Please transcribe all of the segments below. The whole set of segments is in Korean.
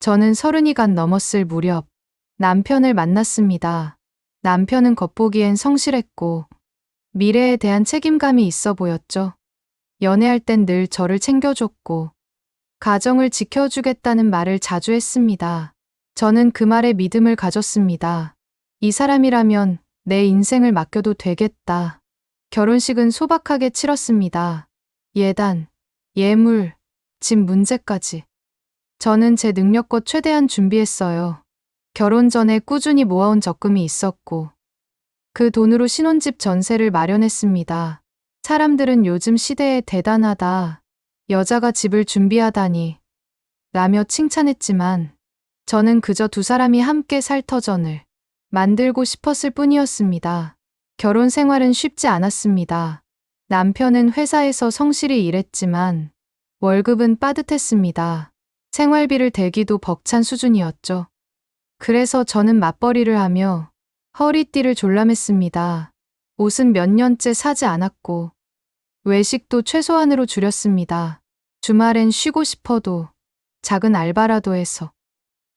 저는 30이 간 넘었을 무렵 남편을 만났습니다. 남편은 겉보기엔 성실했고 미래에 대한 책임감이 있어 보였죠. 연애할 땐 늘 저를 챙겨줬고 가정을 지켜주겠다는 말을 자주 했습니다. 저는 그 말에 믿음을 가졌습니다. 이 사람이라면 내 인생을 맡겨도 되겠다. 결혼식은 소박하게 치렀습니다. 예단, 예물, 집 문제까지. 저는 제 능력껏 최대한 준비했어요. 결혼 전에 꾸준히 모아온 적금이 있었고 그 돈으로 신혼집 전세를 마련했습니다. 사람들은 요즘 시대에 대단하다, 여자가 집을 준비하다니 라며 칭찬했지만 저는 그저 두 사람이 함께 살 터전을 만들고 싶었을 뿐이었습니다. 결혼 생활은 쉽지 않았습니다. 남편은 회사에서 성실히 일했지만 월급은 빠듯했습니다. 생활비를 대기도 벅찬 수준이었죠. 그래서 저는 맞벌이를 하며 허리띠를 졸라맸습니다. 옷은 몇 년째 사지 않았고 외식도 최소한으로 줄였습니다. 주말엔 쉬고 싶어도 작은 알바라도 해서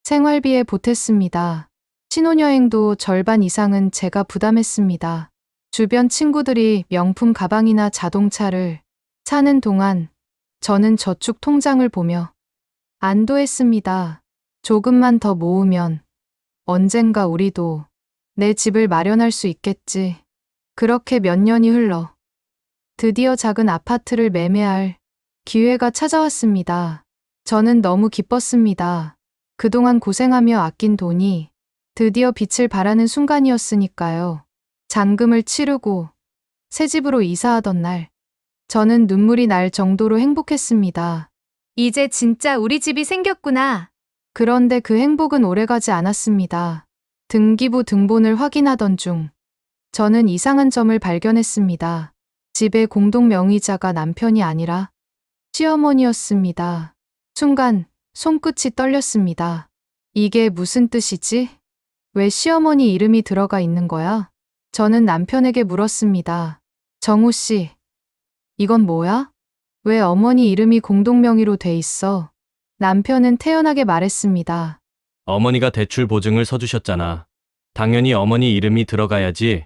생활비에 보탰습니다. 신혼여행도 절반 이상은 제가 부담했습니다. 주변 친구들이 명품 가방이나 자동차를 사는 동안 저는 저축 통장을 보며 안도했습니다. 조금만 더 모으면 언젠가 우리도 내 집을 마련할 수 있겠지. 그렇게 몇 년이 흘러 드디어 작은 아파트를 매매할 기회가 찾아왔습니다. 저는 너무 기뻤습니다. 그동안 고생하며 아낀 돈이 드디어 빛을 발하는 순간이었으니까요. 잔금을 치르고 새 집으로 이사하던 날, 저는 눈물이 날 정도로 행복했습니다. 이제 진짜 우리 집이 생겼구나. 그런데 그 행복은 오래가지 않았습니다. 등기부 등본을 확인하던 중 저는 이상한 점을 발견했습니다. 집의 공동 명의자가 남편이 아니라 시어머니였습니다. 순간 손끝이 떨렸습니다. 이게 무슨 뜻이지? 왜 시어머니 이름이 들어가 있는 거야? 저는 남편에게 물었습니다. 정우 씨, 이건 뭐야? 왜 어머니 이름이 공동 명의로 돼 있어? 남편은 태연하게 말했습니다. 어머니가 대출 보증을 서주셨잖아. 당연히 어머니 이름이 들어가야지.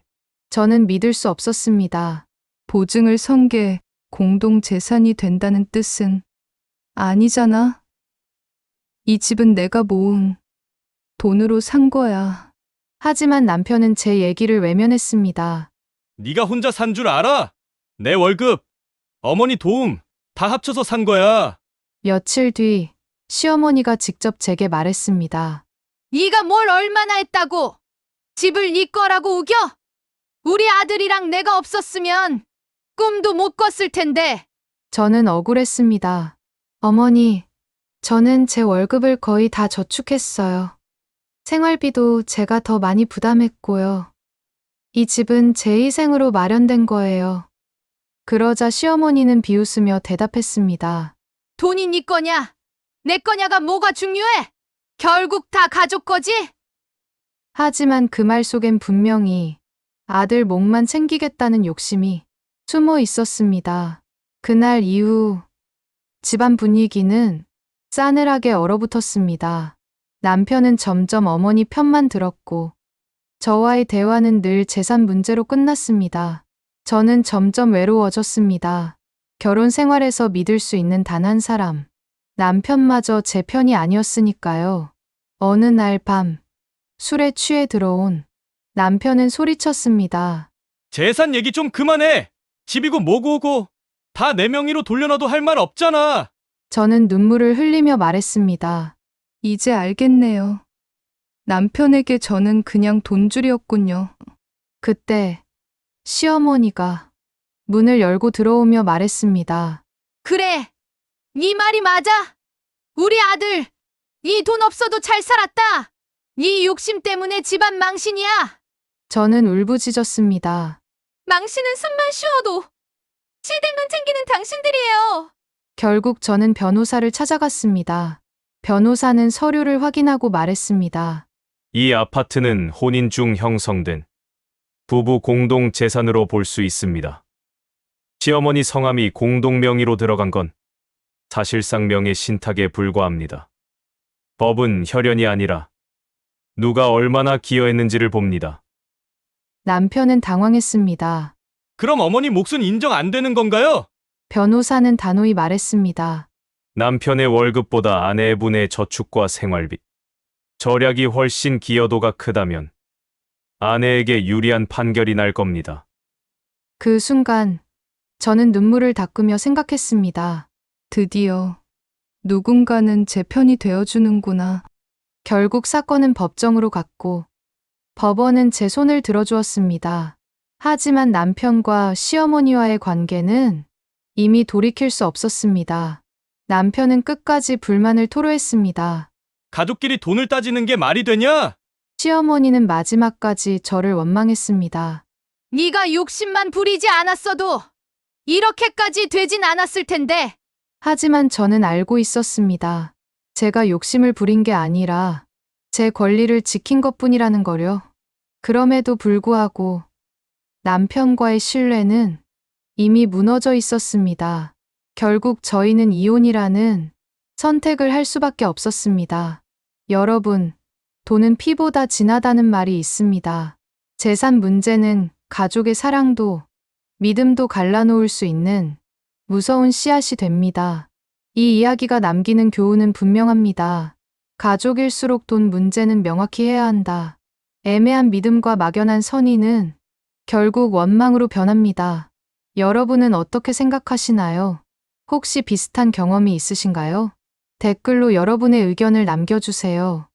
저는 믿을 수 없었습니다. 보증을 선 게 공동 재산이 된다는 뜻은 아니잖아. 이 집은 내가 모은 돈으로 산 거야. 하지만 남편은 제 얘기를 외면했습니다. 네가 혼자 산 줄 알아? 내 월급, 어머니 도움 다 합쳐서 산 거야. 며칠 뒤 시어머니가 직접 제게 말했습니다. 네가 뭘 얼마나 했다고? 집을 네 거라고 우겨? 우리 아들이랑 내가 없었으면 꿈도 못 꿨을 텐데. 저는 억울했습니다. 어머니, 저는 제 월급을 거의 다 저축했어요. 생활비도 제가 더 많이 부담했고요. 이 집은 제 희생으로 마련된 거예요. 그러자 시어머니는 비웃으며 대답했습니다. 돈이 네 거냐? 내 거냐가 뭐가 중요해? 결국 다 가족 거지? 하지만 그 말 속엔 분명히 아들 목만 챙기겠다는 욕심이 숨어 있었습니다. 그날 이후 집안 분위기는 싸늘하게 얼어붙었습니다. 남편은 점점 어머니 편만 들었고 저와의 대화는 늘 재산 문제로 끝났습니다. 저는 점점 외로워졌습니다. 결혼 생활에서 믿을 수 있는 단 한 사람, 남편마저 제 편이 아니었으니까요. 어느 날 밤, 술에 취해 들어온 남편은 소리쳤습니다. 재산 얘기 좀 그만해. 집이고 뭐고 다 내 명의로 돌려놔도 할 말 없잖아. 저는 눈물을 흘리며 말했습니다. 이제 알겠네요. 남편에게 저는 그냥 돈줄이었군요. 그때 시어머니가 문을 열고 들어오며 말했습니다. 그래, 네 말이 맞아. 우리 아들, 이 돈 없어도 잘 살았다. 네 욕심 때문에 집안 망신이야. 저는 울부짖었습니다. 망신은 숨만 쉬어도 시댁만 챙기는 당신들이에요. 결국 저는 변호사를 찾아갔습니다. 변호사는 서류를 확인하고 말했습니다. 이 아파트는 혼인 중 형성된 부부 공동 재산으로 볼 수 있습니다. 시어머니 성함이 공동 명의로 들어간 건 사실상 명예 신탁에 불과합니다. 법은 혈연이 아니라 누가 얼마나 기여했는지를 봅니다. 남편은 당황했습니다. 그럼 어머니 몫은 인정 안 되는 건가요? 변호사는 단호히 말했습니다. 남편의 월급보다 아내분의 저축과 생활비, 절약이 훨씬 기여도가 크다면 아내에게 유리한 판결이 날 겁니다. 그 순간 저는 눈물을 닦으며 생각했습니다. 드디어 누군가는 제 편이 되어주는구나. 결국 사건은 법정으로 갔고 법원은 제 손을 들어주었습니다. 하지만 남편과 시어머니와의 관계는 이미 돌이킬 수 없었습니다. 남편은 끝까지 불만을 토로했습니다. 가족끼리 돈을 따지는 게 말이 되냐? 시어머니는 마지막까지 저를 원망했습니다. 네가 욕심만 부리지 않았어도 이렇게까지 되진 않았을 텐데. 하지만 저는 알고 있었습니다. 제가 욕심을 부린 게 아니라 제 권리를 지킨 것뿐이라는 거요. 그럼에도 불구하고 남편과의 신뢰는 이미 무너져 있었습니다. 결국 저희는 이혼이라는 선택을 할 수밖에 없었습니다. 여러분, 돈은 피보다 진하다는 말이 있습니다. 재산 문제는 가족의 사랑도 믿음도 갈라놓을 수 있는 무서운 씨앗이 됩니다. 이 이야기가 남기는 교훈은 분명합니다. 가족일수록 돈 문제는 명확히 해야 한다. 애매한 믿음과 막연한 선의는 결국 원망으로 변합니다. 여러분은 어떻게 생각하시나요? 혹시 비슷한 경험이 있으신가요? 댓글로 여러분의 의견을 남겨주세요.